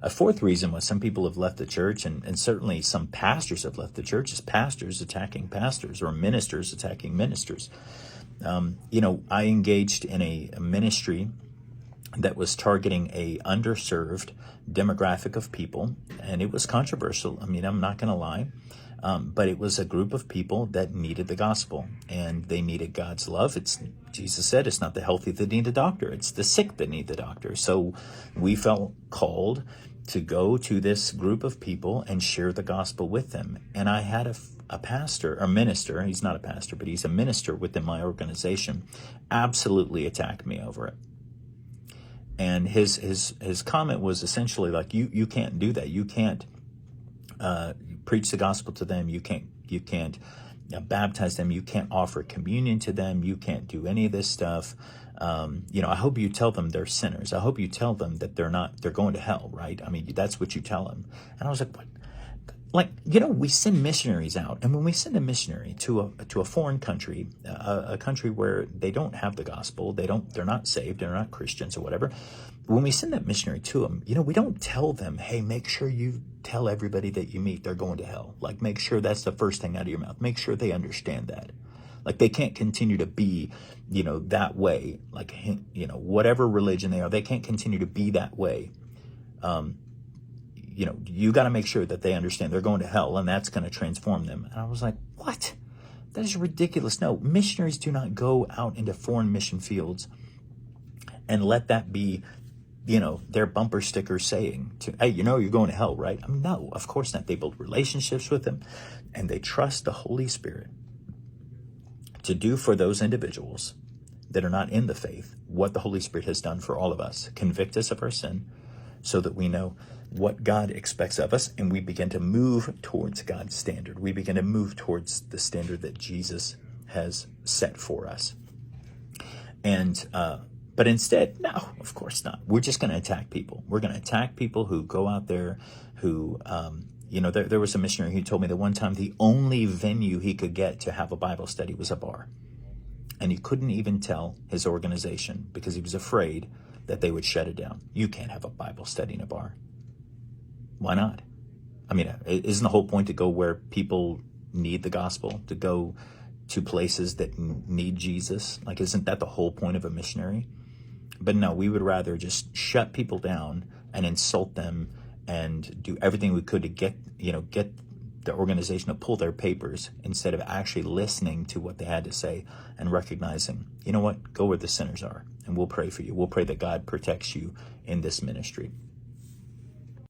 A fourth reason why some people have left the church, and certainly some pastors have left the church, is pastors attacking pastors or ministers attacking ministers. I engaged in a ministry that was targeting a underserved demographic of people, and it was controversial. I mean, I'm not going to lie, but it was a group of people that needed the gospel, and they needed God's love. Jesus said it's not the healthy that need a doctor, it's the sick that need the doctor. So we felt called to go to this group of people and share the gospel with them. And I had a pastor, a minister, he's not a pastor, but he's a minister within my organization, absolutely attacked me over it. And his comment was essentially like, you can't do that. You can't preach the gospel to them. You can't baptize them. You can't offer communion to them. You can't do any of this stuff. I hope you tell them they're sinners. I hope you tell them that they're going to hell, right? I mean, that's what you tell them. And I was like, what? Like, we send missionaries out, and when we send a missionary to a foreign country, a country where they don't have the gospel, they're not saved, they're not Christians or whatever. When we send that missionary to them, we don't tell them, hey, make sure you tell everybody that you meet they're going to hell. Like, make sure that's the first thing out of your mouth. Make sure they understand that. Like, they can't continue to be, that way. Like, whatever religion they are, they can't continue to be that way. You got to make sure that they understand they're going to hell, and that's going to transform them. And I was like, what? That is ridiculous. No, missionaries do not go out into foreign mission fields and let that be, their bumper sticker saying, hey, you're going to hell, right? I mean, no, of course not. They build relationships with them, and they trust the Holy Spirit to do for those individuals that are not in the faith what the Holy Spirit has done for all of us. Convict us of our sin so that we know what God expects of us, and we begin to move towards God's standard. We begin to move towards the standard that Jesus has set for us. And but instead, no, of course not. We're just going to attack people. We're going to attack people who go out there who, there was a missionary who told me that one time the only venue he could get to have a Bible study was a bar. And he couldn't even tell his organization because he was afraid that they would shut it down. You can't have a Bible study in a bar. Why not? I mean, isn't the whole point to go where people need the gospel, to go to places that need Jesus? Like, isn't that the whole point of a missionary? But no, we would rather just shut people down and insult them and do everything we could to get the organization to pull their papers instead of actually listening to what they had to say and recognizing, go where the sinners are, and we'll pray for you. We'll pray that God protects you in this ministry.